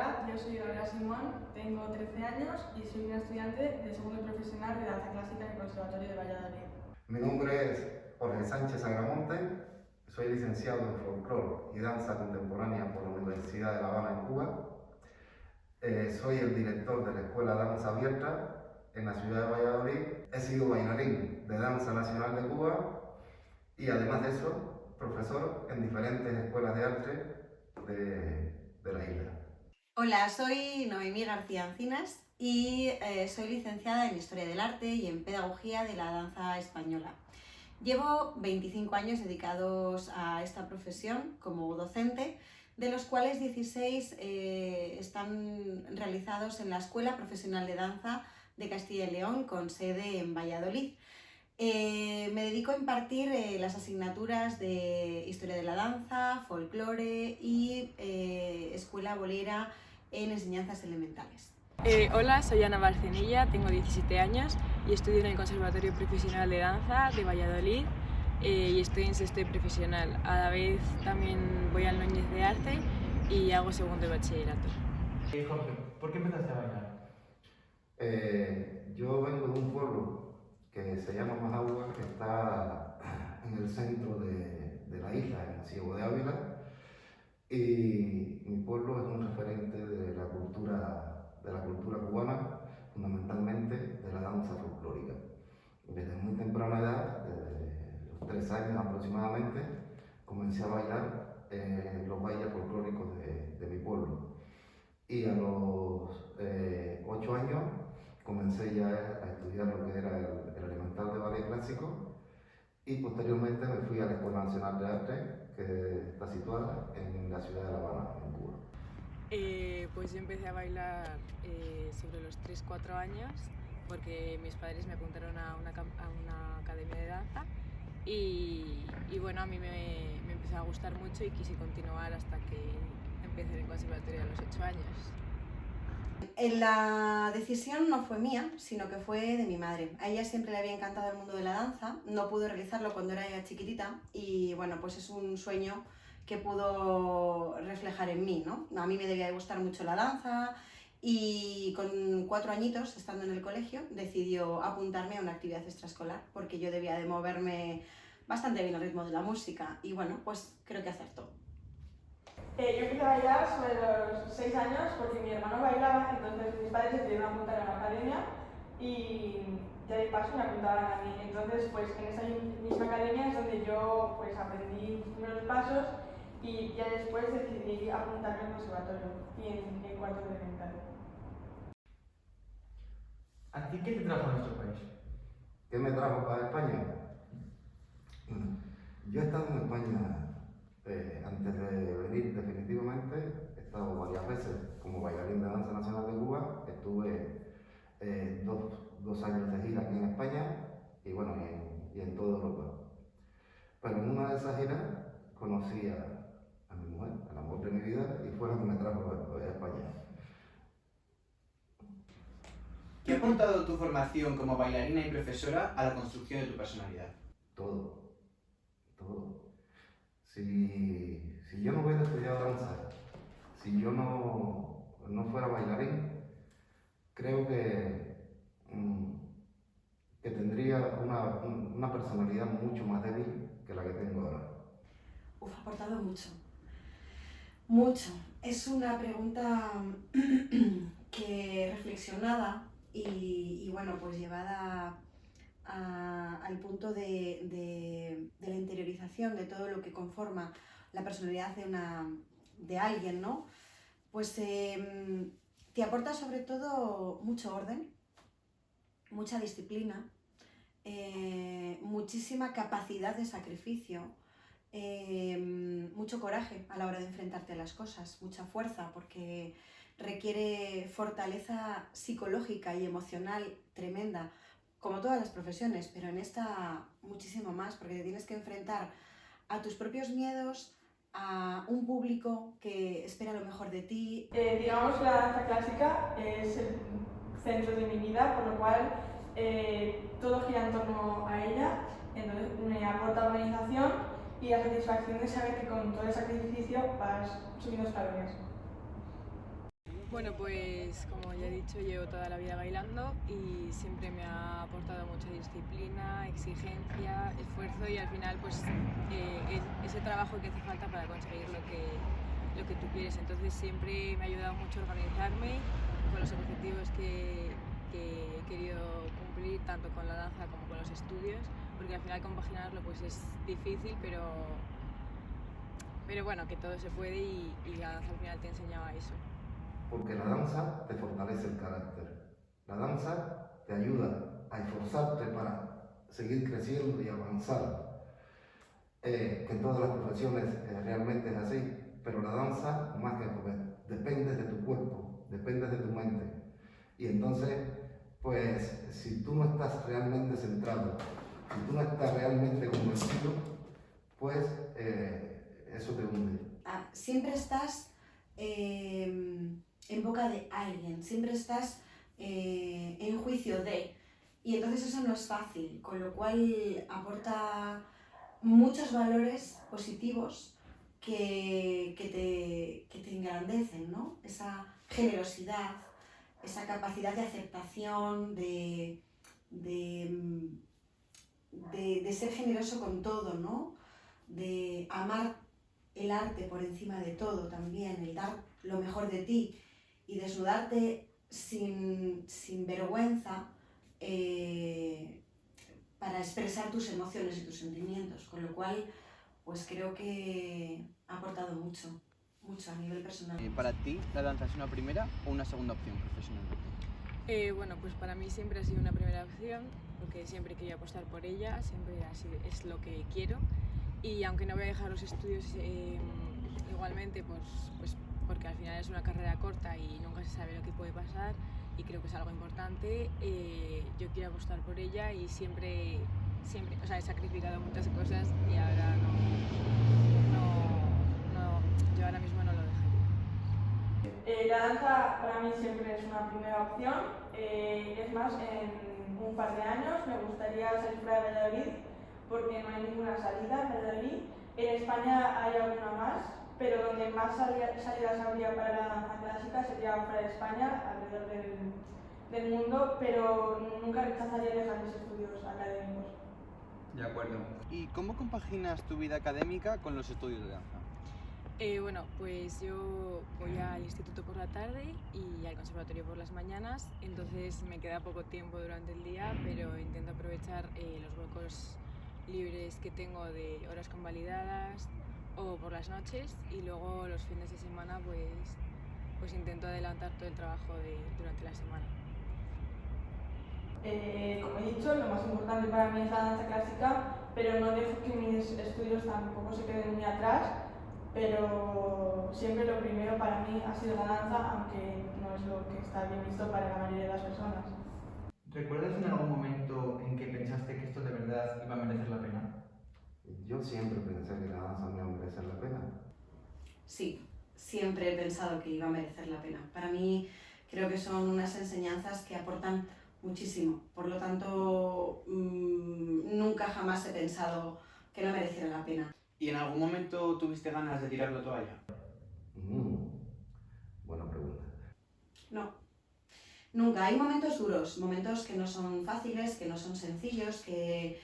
Hola, yo soy Gabriela Simón, tengo 13 años y soy una estudiante de segundo profesional de danza clásica en el Conservatorio de Valladolid. Mi nombre es Jorge Sánchez Agramonte, soy licenciado en Folclore y Danza Contemporánea por la Universidad de La Habana en Cuba. Soy el director de la Escuela Danza Abierta en la ciudad de Valladolid. He sido bailarín de Danza Nacional de Cuba y además de eso, profesor en diferentes escuelas de arte de la isla. Hola, soy Noemí García Encinas y soy licenciada en Historia del Arte y en Pedagogía de la Danza Española. Llevo 25 años dedicados a esta profesión como docente, de los cuales 16 están realizados en la Escuela Profesional de Danza de Castilla y León, con sede en Valladolid. Me dedico a impartir las asignaturas de Historia de la Danza, Folclore y Escuela Bolera en enseñanzas elementales. Hola, soy Ana Barcenilla, tengo 17 años y estudio en el Conservatorio Profesional de Danza de Valladolid y estoy en sexto de profesional. A la vez también voy al Núñez de Arte y hago segundo de bachillerato. Jorge, ¿por qué empezaste a bailar? Yo vengo de un pueblo que se llama Majagua, que está en el centro de la isla, en Ciego de Ávila, y mi pueblo es un referente de la cultura cubana, fundamentalmente de la danza folclórica. Desde muy temprana edad, desde los 3 años aproximadamente, comencé a bailar los bailes folclóricos de mi pueblo. Y a los 8 años comencé ya a estudiar lo que era el elemental de ballet clásico y posteriormente me fui a la Escuela Nacional de Arte, que está situada en la ciudad de La Habana, en Cuba. Pues yo empecé a bailar sobre los 3-4 años porque mis padres me apuntaron a una academia de danza y bueno, a mí me empezó a gustar mucho y quise continuar hasta que empecé en el conservatorio a los 8 años. La decisión no fue mía, sino que fue de mi madre. A ella siempre le había encantado el mundo de la danza, no pudo realizarlo cuando era chiquitita y bueno, pues es un sueño que pudo reflejar en mí, ¿no? A mí me debía de gustar mucho la danza y con 4 añitos, estando en el colegio, decidió apuntarme a una actividad extraescolar porque yo debía de moverme bastante bien al ritmo de la música y bueno, pues creo que acertó. Yo empecé a bailar sobre los 6 años porque mi hermano bailaba, entonces mis padres decidieron apuntar a la academia y ya de paso me apuntaban a mí. Entonces, pues en esa misma academia es donde yo pues aprendí los primeros pasos y ya después decidí apuntarme al conservatorio y en cuarto de elemental. ¿A ti qué te trajo a nuestro país? ¿Qué me trajo para España? Bueno, yo he estado en España antes de venir definitivamente, he estado varias veces como bailarín de Danza Nacional de Cuba, estuve 2 años de gira aquí en España y bueno, y en toda Europa. Pero en una de esas giras conocí a mi mujer, al amor de mi vida, y fue la que me trajo a España. ¿Qué ha aportado tu formación como bailarina y profesora a la construcción de tu personalidad? Todo, todo. Si yo no hubiera estudiado danza, si yo no fuera bailarín, creo que tendría una personalidad mucho más débil que la que tengo ahora. Ha aportado mucho. Mucho. Es una pregunta que reflexionada y bueno, pues llevada al punto de la interiorización de todo lo que conforma la personalidad de alguien, ¿no? Pues te aporta sobre todo mucho orden, mucha disciplina, muchísima capacidad de sacrificio, mucho coraje a la hora de enfrentarte a las cosas, mucha fuerza, porque requiere fortaleza psicológica y emocional tremenda, como todas las profesiones, pero en esta muchísimo más, porque te tienes que enfrentar a tus propios miedos, a un público que espera lo mejor de ti. Digamos que la danza clásica es el centro de mi vida, por lo cual todo gira en torno a ella, entonces me aporta organización y la satisfacción de saber que con todo el sacrificio vas subiendo escalones. Bueno, pues como ya he dicho, llevo toda la vida bailando y siempre me ha aportado mucha disciplina, exigencia, esfuerzo y al final pues ese trabajo que hace falta para conseguir lo que tú quieres. Entonces siempre me ha ayudado mucho a organizarme con los objetivos que he querido cumplir tanto con la danza como con los estudios, porque al final compaginarlo pues es difícil, pero bueno, que todo se puede y la danza al final te enseñaba eso. Porque la danza te fortalece el carácter. La danza te ayuda a esforzarte para seguir creciendo y avanzar. Que en todas las profesiones realmente es así, pero la danza, más que porque depende de tu cuerpo, depende de tu mente. Y entonces, pues, si tú no estás realmente centrado, si tú no estás realmente convencido, pues eso te hunde. Siempre estás en boca de alguien, siempre estás en juicio de, y entonces eso no es fácil, con lo cual aporta muchos valores positivos que te engrandecen, ¿no? Esa generosidad, esa capacidad de aceptación, de ser generoso con todo, ¿no? De amar el arte por encima de todo también, el dar lo mejor de ti y desnudarte sin vergüenza para expresar tus emociones y tus sentimientos, con lo cual pues creo que ha aportado mucho a nivel personal. ¿Para ti la danza es una primera o una segunda opción profesionalmente? Bueno, pues para mí siempre ha sido una primera opción, porque siempre he querido apostar por ella, siempre es lo que quiero. Y aunque no voy a dejar los estudios igualmente, pues porque al final es una carrera corta y nunca se sabe lo que puede pasar y creo que es algo importante, yo quiero apostar por ella y siempre, o sea, he sacrificado muchas cosas y ahora yo ahora mismo no lo dejaría. La danza para mí siempre es una primera opción. Es más, en un par de años me gustaría salir fuera de Valladolid porque no hay ninguna salida en Valladolid. En España hay alguna más, pero donde más salidas habría para la danza clásica sería fuera de España, alrededor del mundo, pero nunca rechazaría los grandes estudios académicos. De acuerdo. ¿Y cómo compaginas tu vida académica con los estudios de danza? Bueno, pues yo voy al instituto por la tarde y al conservatorio por las mañanas, entonces me queda poco tiempo durante el día, pero intento aprovechar los huecos libres que tengo de horas convalidadas o por las noches y luego los fines de semana pues intento adelantar todo el trabajo durante la semana. Como he dicho, lo más importante para mí es la danza clásica, pero no dejo que mis estudios tampoco se queden muy atrás, pero siempre lo primero para mí ha sido la danza, aunque no es lo que está bien visto para la mayoría de las personas. ¿Recuerdas en algún momento en que pensaste que esto de verdad iba a merecer la pena? Yo siempre pensé que la danza me iba a merecer la pena. Sí, siempre he pensado que iba a merecer la pena. Para mí creo que son unas enseñanzas que aportan muchísimo. Por lo tanto, nunca jamás he pensado que no mereciera la pena. ¿Y en algún momento tuviste ganas de tirar la toalla? Buena pregunta. No, nunca. Hay momentos duros, momentos que no son fáciles, que no son sencillos, que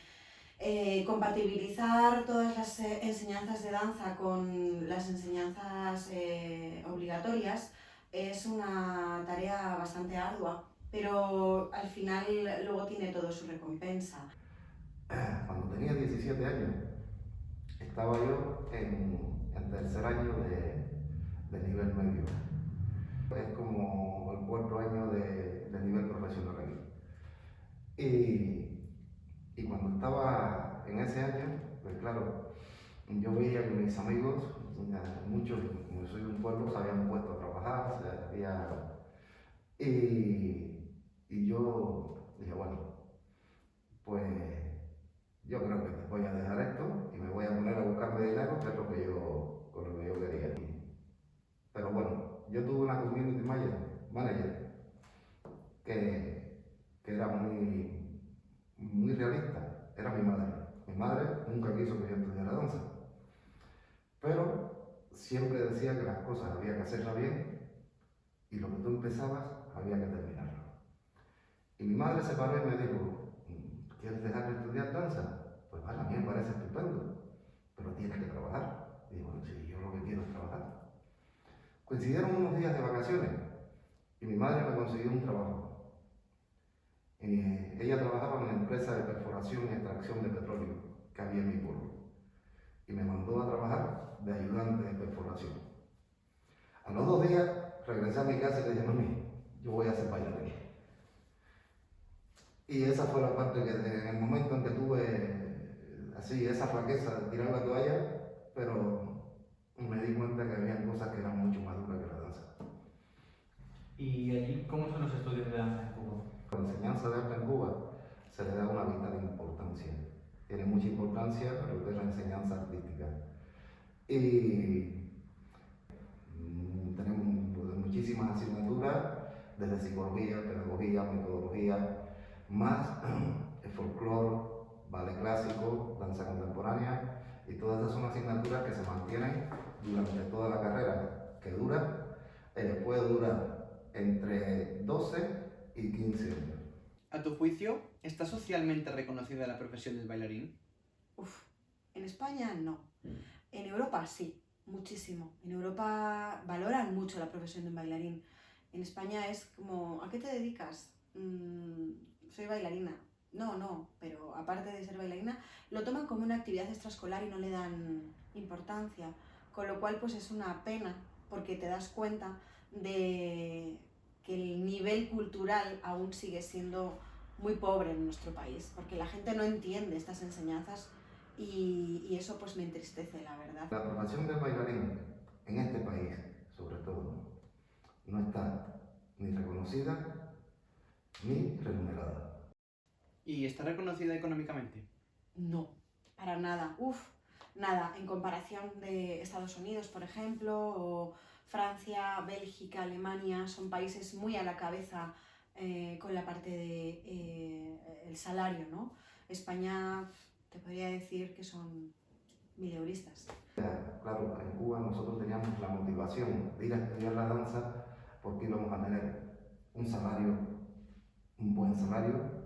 compatibilizar todas las enseñanzas de danza con las enseñanzas obligatorias es una tarea bastante ardua, pero al final luego tiene todo su recompensa. Cuando tenía 17 años, estaba yo en tercer año de nivel medio. Es como el cuarto año de nivel profesional aquí. Y cuando estaba en ese año, pues claro, yo veía que mis amigos, muchos, como soy de un pueblo, se habían puesto a trabajar, y yo dije, bueno, pues yo creo que voy a dejar esto y me voy a poner a buscarme dinero, que es lo que yo quería. Pero bueno, yo tuve una community manager que era muy realista, era mi madre. Mi madre nunca quiso que yo estudiara danza, pero siempre decía que las cosas había que hacerlas bien y lo que tú empezabas había que terminarlo. Y mi madre se paró y me dijo, ¿quieres dejar de estudiar danza? Pues vale, a mí me parece estupendo, pero tienes que trabajar. Y digo, bueno, sí, yo lo que quiero es trabajar. Coincidieron unos días de vacaciones y mi madre me consiguió un trabajo. Ella trabajaba en una empresa de perforación y extracción de petróleo que había en mi pueblo y me mandó a trabajar de ayudante de perforación. A los 2 días regresé a mi casa y le dije, mami, yo voy a ser bailarín. Y esa fue la parte que en el momento en que tuve así esa flaqueza de tirar la toalla, pero me di cuenta que había cosas que eran mucho más duras que la danza. ¿Y allí cómo son los estudios de danza en Cuba? La enseñanza de arte en Cuba se le da una vital importancia. Tiene mucha importancia lo que es la enseñanza artística. Y tenemos muchísimas asignaturas, desde psicología, pedagogía, metodología, más folclore, ballet clásico, danza contemporánea, y todas esas son asignaturas que se mantienen durante toda la carrera, que puede durar entre 12 y 15 años. A tu juicio, ¿está socialmente reconocida la profesión del bailarín? Uf, en España no. En Europa sí, muchísimo. En Europa valoran mucho la profesión de un bailarín. En España es como, ¿a qué te dedicas? Soy bailarina. No, pero aparte de ser bailarina, lo toman como una actividad extraescolar y no le dan importancia. Con lo cual, pues es una pena, porque te das cuenta de que el nivel cultural aún sigue siendo muy pobre en nuestro país, porque la gente no entiende estas enseñanzas y eso pues me entristece, la verdad. La profesión del bailarín en este país, sobre todo, no está ni reconocida ni remunerada. ¿Y está reconocida económicamente? No, para nada. Nada. En comparación de Estados Unidos, por ejemplo, o Francia, Bélgica, Alemania, son países muy a la cabeza con la parte de el salario, ¿no? España, te podría decir que son mileuristas. Claro, en Cuba nosotros teníamos la motivación de ir a estudiar la danza porque íbamos a tener un salario, un buen salario,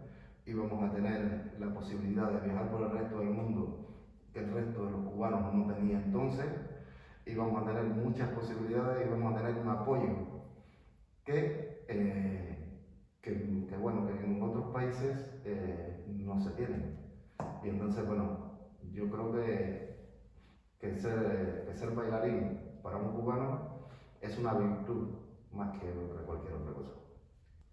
íbamos a tener la posibilidad de viajar por el resto del mundo que el resto de los cubanos no tenía entonces, íbamos a tener muchas posibilidades, íbamos a tener un apoyo que bueno, que en otros países no se tiene. Y entonces, bueno, yo creo que ser bailarín para un cubano es una virtud más que cualquier otra cosa.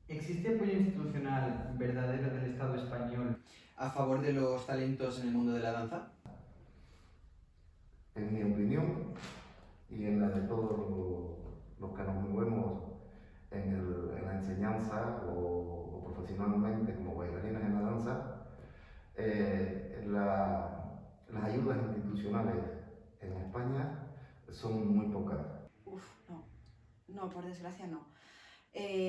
¿Existe apoyo institucional verdadero del Estado español ¿A favor de los talentos en el mundo de la danza? En mi opinión y en la de todos los que nos movemos en la enseñanza o profesionalmente como bailarines en la danza, las ayudas institucionales en España son muy pocas. No, por desgracia no.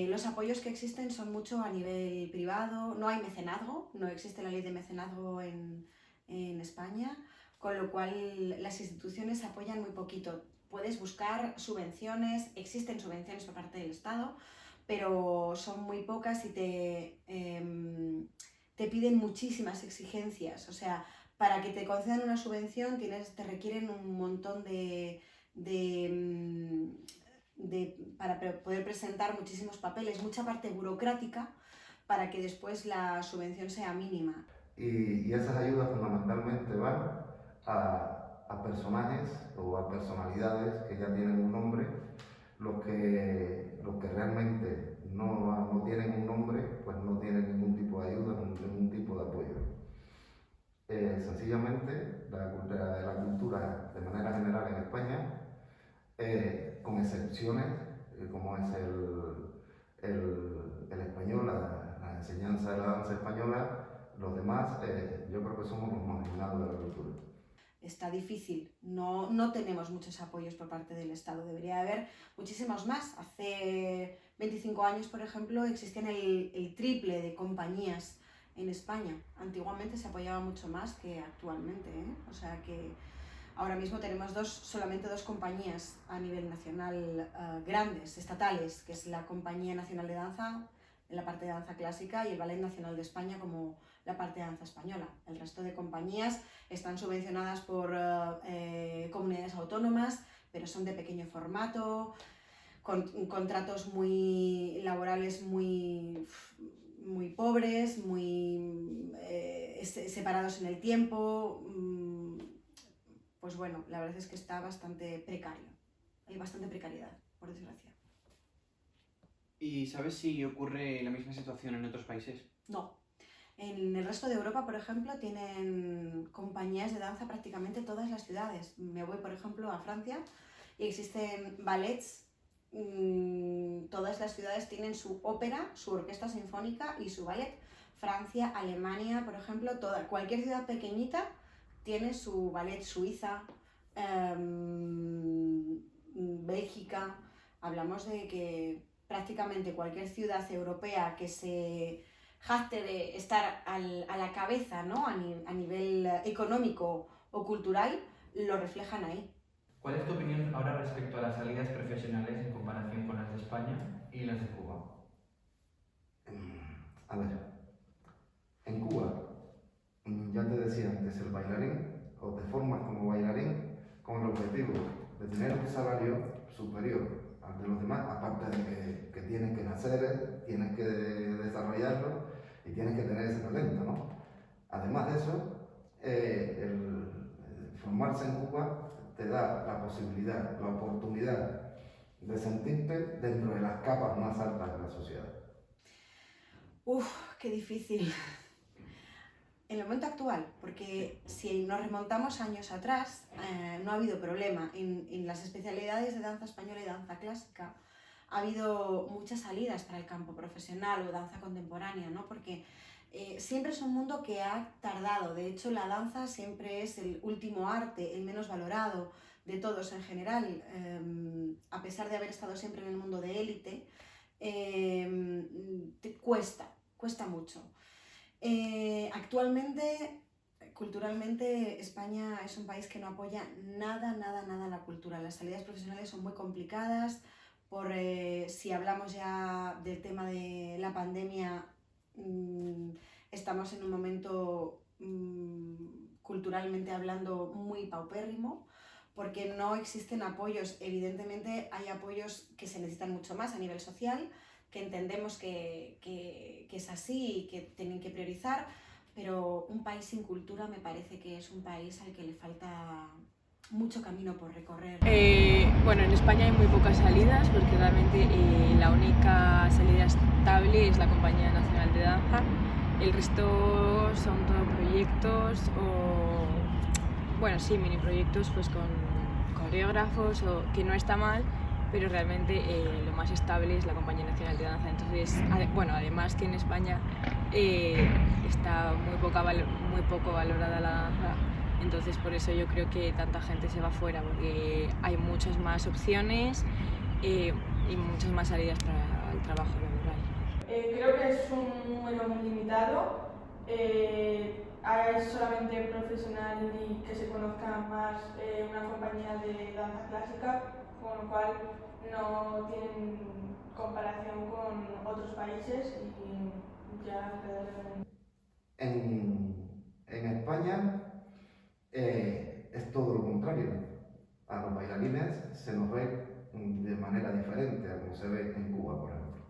Los apoyos que existen son mucho a nivel privado, no hay mecenazgo, no existe la ley de mecenazgo en España, con lo cual las instituciones apoyan muy poquito. Puedes buscar subvenciones, existen subvenciones por parte del Estado, pero son muy pocas y te piden muchísimas exigencias. O sea, para que te concedan una subvención te requieren un montón para poder presentar muchísimos papeles, mucha parte burocrática para que después la subvención sea mínima. Y esas ayudas fundamentalmente van a personajes o a personalidades que ya tienen un nombre. Los que realmente no tienen un nombre, pues no tienen ningún tipo de ayuda, ningún tipo de apoyo. Sencillamente, la cultura de manera general en España, con excepciones, como es el español, la enseñanza de la danza española, los demás, yo creo que somos los marginados de la cultura. Está difícil, no tenemos muchos apoyos por parte del Estado, debería haber muchísimos más. Hace 25 años, por ejemplo, existían el triple de compañías en España. Antiguamente se apoyaba mucho más que actualmente, ¿eh? O sea que Ahora mismo tenemos solamente dos compañías a nivel nacional grandes, estatales, que es la Compañía Nacional de Danza, en la parte de danza clásica, y el Ballet Nacional de España como la parte de danza española. El resto de compañías están subvencionadas por comunidades autónomas, pero son de pequeño formato, con contratos laborales muy pobres, muy separados en el tiempo. Pues bueno, la verdad es que está bastante precario. Hay bastante precariedad, por desgracia. ¿Y sabes si ocurre la misma situación en otros países? No. En el resto de Europa, por ejemplo, tienen compañías de danza prácticamente todas las ciudades. Me voy, por ejemplo, a Francia y existen ballets. Todas las ciudades tienen su ópera, su orquesta sinfónica y su ballet. Francia, Alemania, por ejemplo, cualquier ciudad pequeñita tiene su ballet. Suiza, Bélgica. Hablamos de que prácticamente cualquier ciudad europea que se jacte de estar a la cabeza, ¿no? a nivel económico o cultural, lo reflejan ahí. ¿Cuál es tu opinión ahora respecto a las salidas profesionales en comparación con las de España y las de Cuba? A ver, en Cuba, ya te decía antes, el bailarín, o te formas como bailarín con el objetivo de tener un salario superior al de los demás, aparte de que tienes que nacer, tienes que desarrollarlo y tienes que tener ese talento, ¿no? Además de eso, el formarse en Cuba te da la posibilidad, la oportunidad de sentirte dentro de las capas más altas de la sociedad. Qué difícil. En el momento actual, porque si nos remontamos años atrás, no ha habido problema. En las especialidades de danza española y danza clásica ha habido muchas salidas para el campo profesional o danza contemporánea, ¿no? Porque siempre es un mundo que ha tardado. De hecho, la danza siempre es el último arte, el menos valorado de todos en general, a pesar de haber estado siempre en el mundo de élite. Cuesta mucho. Actualmente, culturalmente, España es un país que no apoya nada la cultura. Las salidas profesionales son muy complicadas. Si hablamos ya del tema de la pandemia, estamos en un momento culturalmente hablando muy paupérrimo, porque no existen apoyos. Evidentemente hay apoyos que se necesitan mucho más a nivel social, que entendemos que es así y que tienen que priorizar, pero un país sin cultura me parece que es un país al que le falta mucho camino por recorrer. Bueno, en España hay muy pocas salidas porque realmente la única salida estable es la Compañía Nacional de Danza. El resto son todo proyectos o, bueno, sí, mini proyectos pues con coreógrafos, que no está mal, pero realmente lo más estable es la Compañía Nacional de Danza. Entonces, bueno, además que en España está muy poco valorada la danza, entonces por eso yo creo que tanta gente se va fuera, porque hay muchas más opciones y muchas más salidas para el trabajo laboral. Creo que es un número muy limitado. Hay solamente profesional y que se conozca más una compañía de danza clásica, con lo cual no tienen comparación con otros países y ya En España es todo lo contrario. A los bailarines se nos ve de manera diferente a como se ve en Cuba, por ejemplo.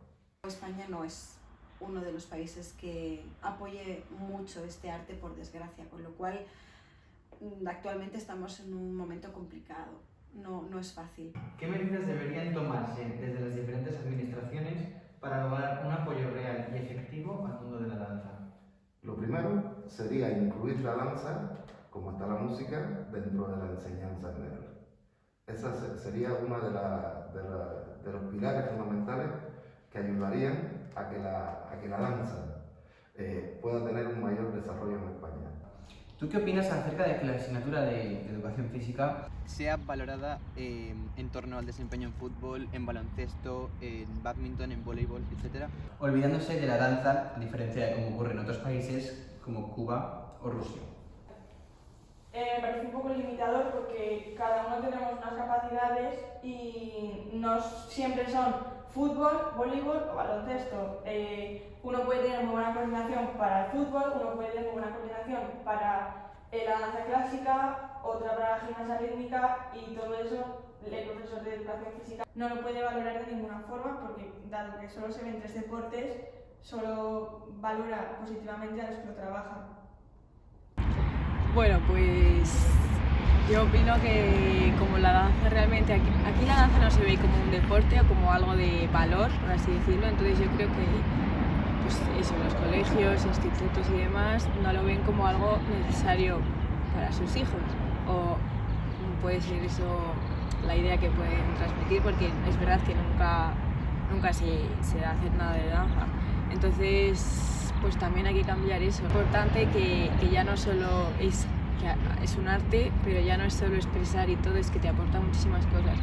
España no es uno de los países que apoye mucho este arte, por desgracia, con lo cual actualmente estamos en un momento complicado. No es fácil. ¿Qué medidas deberían tomarse desde las diferentes administraciones para lograr un apoyo real y efectivo al mundo de la danza? Lo primero sería incluir la danza, como está la música, dentro de la enseñanza general. Esa sería uno de los pilares fundamentales que ayudarían a que la danza pueda tener un mayor desarrollo en España. ¿Tú qué opinas acerca de que la asignatura de educación física sea valorada en torno al desempeño en fútbol, en baloncesto, en bádminton, en voleibol, etcétera, olvidándose de la danza, a diferencia de como ocurre en otros países como Cuba o Rusia? Me parece un poco limitador porque cada uno tenemos unas capacidades y no siempre son fútbol, voleibol o baloncesto. Uno puede tener muy buena coordinación para el fútbol, uno puede tener muy buena coordinación para la danza clásica, otra para la gimnasia rítmica, y todo eso el profesor de educación física no lo puede valorar de ninguna forma porque, dado que solo se ven 3 deportes, solo valora positivamente a los que lo trabajan. Bueno, pues yo opino que como la danza realmente, aquí la danza no se ve como un deporte o como algo de valor, por así decirlo, entonces yo creo que pues eso, los colegios, institutos y demás no lo ven como algo necesario para sus hijos, o puede ser eso la idea que pueden transmitir, porque es verdad que nunca se hace nada de danza, entonces pues también hay que cambiar eso. Es importante que ya no solo es un arte, pero ya no es solo expresar y todo, es que te aporta muchísimas cosas.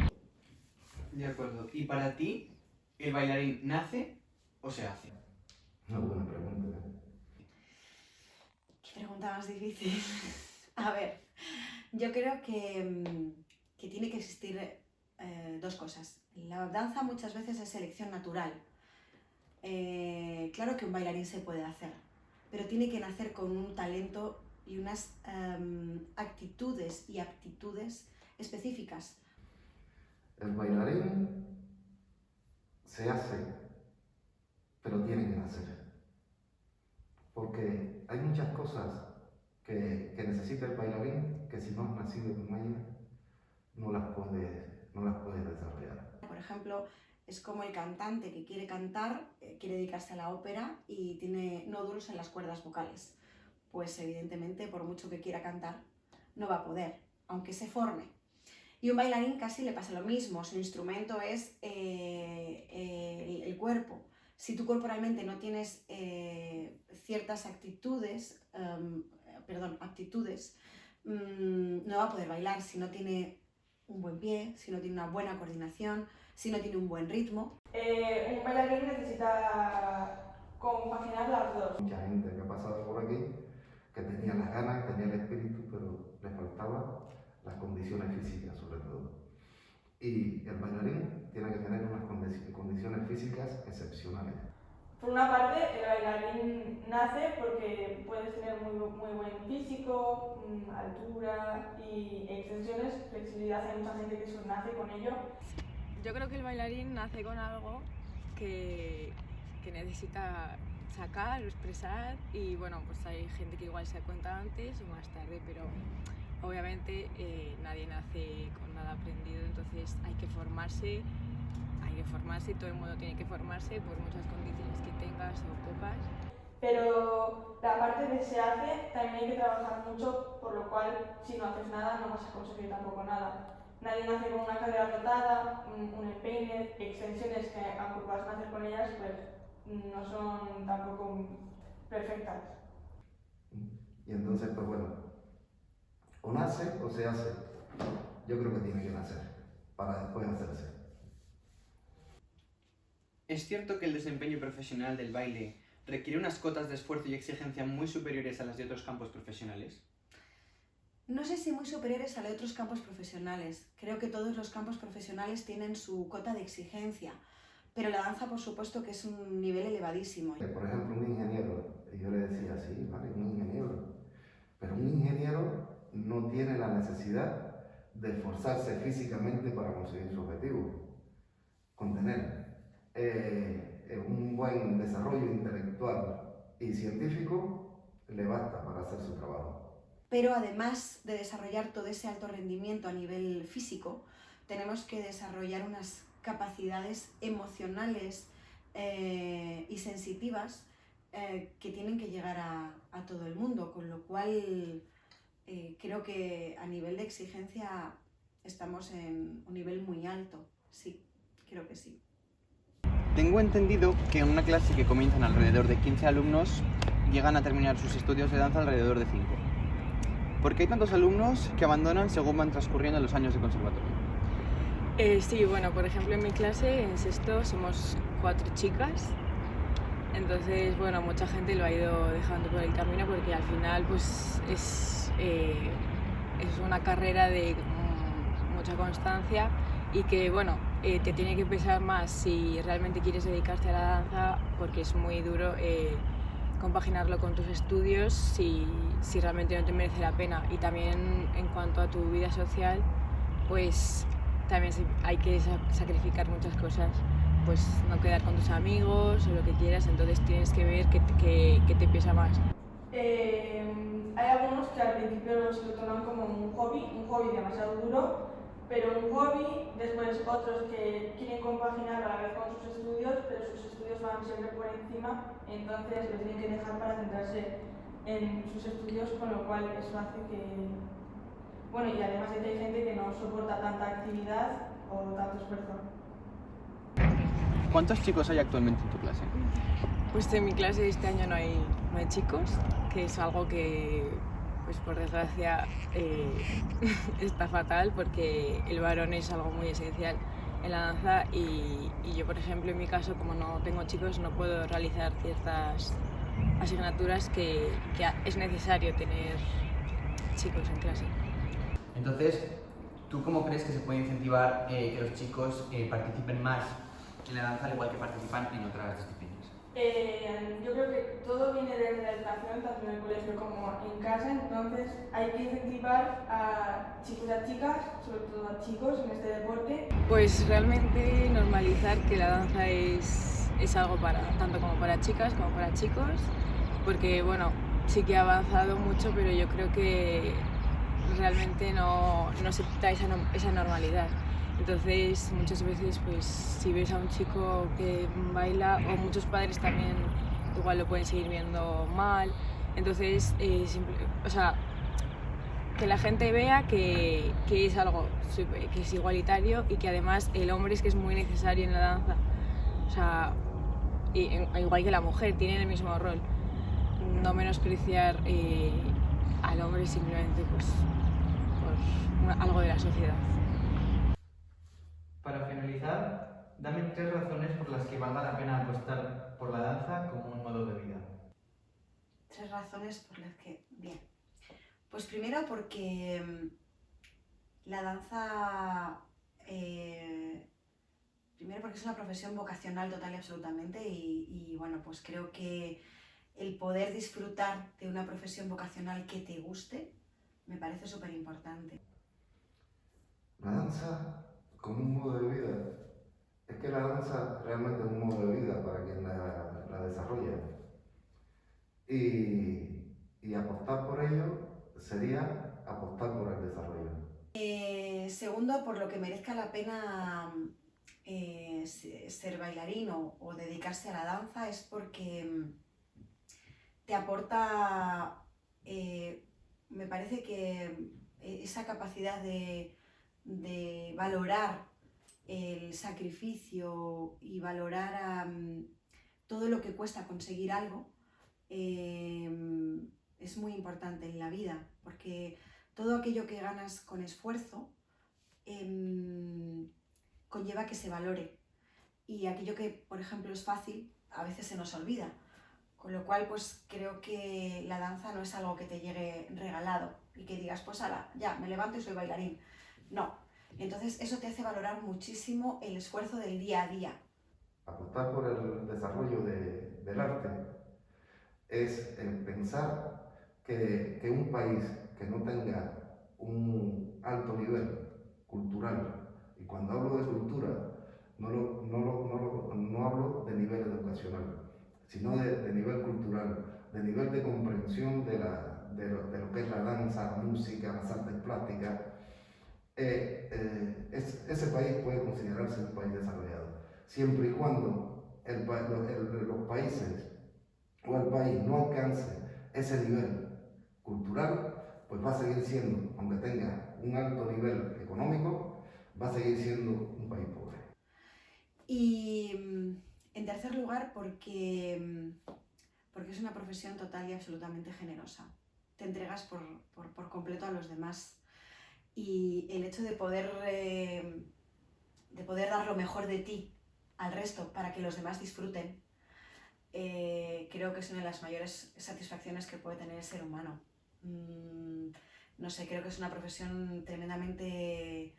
De acuerdo. ¿Y para ti, el bailarín nace o se hace? Una buena pregunta. Qué pregunta más difícil. A ver, yo creo que tiene que existir 2 cosas. La danza muchas veces es selección natural. Claro que un bailarín se puede hacer, pero tiene que nacer con un talento y unas actitudes y aptitudes específicas. El bailarín se hace, pero tiene que nacer. Porque hay muchas cosas que necesita el bailarín que si no has nacido con ellas, no las puedes desarrollar. Por ejemplo, es como el cantante que quiere cantar, quiere dedicarse a la ópera y tiene nódulos en las cuerdas vocales. Pues evidentemente, por mucho que quiera cantar, no va a poder, aunque se forme. Y un bailarín casi le pasa lo mismo, su instrumento es el cuerpo. Si tú corporalmente no tienes ciertas aptitudes, no va a poder bailar si no tiene un buen pie, si no tiene una buena coordinación, si no tiene un buen ritmo. Un bailarín necesita compaginar las dos. Mucha gente que ha pasado por aquí, que tenía las ganas, tenía el espíritu, pero le faltaban las condiciones físicas sobre todo. Y el bailarín tiene que tener unas condiciones físicas excepcionales. Por una parte, el bailarín nace porque puedes tener muy buen físico, altura y extensiones, flexibilidad. Hay mucha gente que eso nace con ello. Yo creo que el bailarín nace con algo que necesita sacar o expresar, y bueno, pues hay gente que igual se da cuenta antes o más tarde, pero obviamente nadie nace con nada aprendido, entonces hay que formarse, todo el mundo tiene que formarse por muchas condiciones que tengas o pocas. Pero la parte de se hace también hay que trabajar mucho, por lo cual si no haces nada no vas a conseguir tampoco nada. Nadie nace con una cadera dotada, un empeine, extensiones que aunque puedas nacer con ellas, pues no son tampoco perfectas. Y entonces, pues bueno, o nace o se hace. Yo creo que tiene que nacer para después hacerse. ¿Es cierto que el desempeño profesional del baile requiere unas cotas de esfuerzo y exigencia muy superiores a las de otros campos profesionales? No sé si muy superiores a los otros campos profesionales. Creo que todos los campos profesionales tienen su cota de exigencia, pero la danza, por supuesto, que es un nivel elevadísimo. Por ejemplo, un ingeniero, y yo le decía, sí, vale, un ingeniero, pero un ingeniero no tiene la necesidad de esforzarse físicamente para conseguir su objetivo. Con tener un buen desarrollo intelectual y científico le basta para hacer su trabajo. Pero además de desarrollar todo ese alto rendimiento a nivel físico, tenemos que desarrollar unas capacidades emocionales y sensitivas que tienen que llegar a todo el mundo, con lo cual creo que a nivel de exigencia estamos en un nivel muy alto. Sí, creo que sí. Tengo entendido que en una clase que comienzan alrededor de 15 alumnos, llegan a terminar sus estudios de danza alrededor de 5. ¿Por qué hay tantos alumnos que abandonan según van transcurriendo los años de conservatorio? Sí, bueno, por ejemplo en mi clase, en sexto, somos 4 chicas. Entonces, bueno, mucha gente lo ha ido dejando por el camino porque al final pues es es una carrera de mucha constancia y que, bueno, te tiene que pesar más si realmente quieres dedicarte a la danza, porque es muy duro compaginarlo con tus estudios si realmente no te merece la pena. Y también en cuanto a tu vida social, pues también hay que sacrificar muchas cosas, pues no quedar con tus amigos o lo que quieras, entonces tienes que ver qué te pesa más. Hay algunos que al principio se lo toman como un hobby demasiado duro, pero un hobby, después otros que quieren compaginarlo a la vez con sus estudios, pero sus estudios van siempre por encima, entonces lo tienen que dejar para centrarse en sus estudios, con lo cual eso hace que... Bueno, y además de que hay gente que no soporta tanta actividad o tanto esfuerzo. ¿Cuántos chicos hay actualmente en tu clase? Pues en mi clase este año no hay chicos, que es algo que, pues por desgracia, está fatal, porque el varón es algo muy esencial en la danza y yo, por ejemplo, en mi caso, como no tengo chicos, no puedo realizar ciertas asignaturas que es necesario tener chicos en clase. Entonces, ¿tú cómo crees que se puede incentivar que los chicos participen más en la danza al igual que participan en otras disciplinas? Yo creo que todo viene desde la educación, tanto en el colegio como en casa, entonces hay que incentivar a chicos y a chicas, sobre todo a chicos, en este deporte. Pues realmente normalizar que la danza es algo tanto como para chicas como para chicos, porque bueno, sí que ha avanzado mucho, pero yo creo que realmente no se da esa normalidad. Entonces muchas veces, pues si ves a un chico que baila, o muchos padres también igual lo pueden seguir viendo mal, entonces que la gente vea que es algo que es igualitario y que además el hombre es que es muy necesario en la danza, o sea, igual que la mujer, tienen el mismo rol. No menospreciar al hombre simplemente pues por algo de la sociedad. Para finalizar, dame 3 razones por las que valga la pena apostar por la danza como un modo de vida. 3 razones por las que... Bien. Pues primero porque la danza... primero porque es una profesión vocacional total y absolutamente y bueno, pues creo que el poder disfrutar de una profesión vocacional que te guste me parece súper importante. La danza como un modo de vida. Es que la danza realmente es un modo de vida para quien la desarrolla. Y apostar por ello sería apostar por el desarrollo. Segundo, por lo que merezca la pena ser bailarín o dedicarse a la danza es porque te aporta, me parece que esa capacidad de valorar el sacrificio y valorar todo lo que cuesta conseguir algo es muy importante en la vida, porque todo aquello que ganas con esfuerzo conlleva que se valore, y aquello que, por ejemplo, es fácil, a veces se nos olvida, con lo cual pues creo que la danza no es algo que te llegue regalado y que digas, pues ala, ya, me levanto y soy bailarín. No, entonces eso te hace valorar muchísimo el esfuerzo del día a día. Apostar por el desarrollo del arte es pensar que un país que no tenga un alto nivel cultural, y cuando hablo de cultura no hablo de nivel educacional, sino de nivel cultural, de nivel de comprensión de lo que es la danza, la música, las artes plásticas, ese país puede considerarse un país desarrollado, siempre y cuando los países o el país no alcance ese nivel cultural, pues va a seguir siendo, aunque tenga un alto nivel económico, va a seguir siendo un país pobre. Y en tercer lugar, porque es una profesión total y absolutamente generosa. Te entregas por completo a los demás, y el hecho de poder dar lo mejor de ti al resto para que los demás disfruten, creo que es una de las mayores satisfacciones que puede tener el ser humano. no sé, creo que es una profesión tremendamente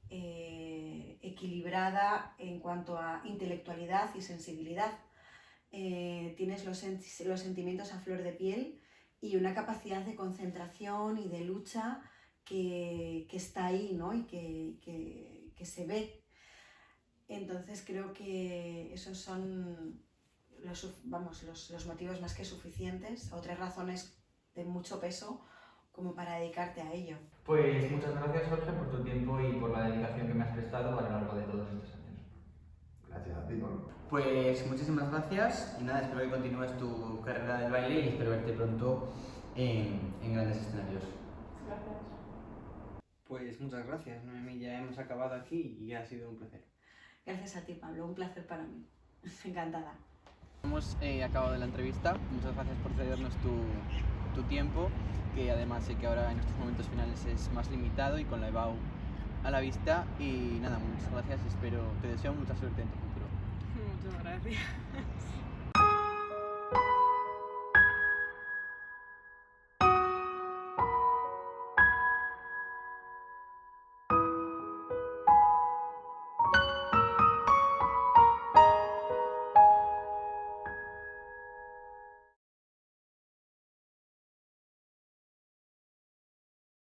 equilibrada en cuanto a intelectualidad y sensibilidad. Tienes los sentimientos a flor de piel y una capacidad de concentración y de lucha que está ahí, ¿no? Y que se ve. Entonces creo que esos son los motivos más que suficientes, o 3 razones de mucho peso como para dedicarte a ello. Pues muchas gracias, Jorge, por tu tiempo y por la dedicación que me has prestado a lo largo de todos estos años. Gracias a ti, Pablo. Pues muchísimas gracias y nada, espero que continúes tu carrera del baile y espero verte pronto en grandes escenarios. Gracias. Pues muchas gracias, Noemí. Ya hemos acabado aquí y ha sido un placer. Gracias a ti, Pablo, un placer para mí. Encantada. Hemos acabado la entrevista. Muchas gracias por cedernos tu tiempo, que además sé que ahora en estos momentos finales es más limitado y con la EBAU a la vista. Y nada, muchas gracias y te deseo mucha suerte en tu futuro. Muchas gracias.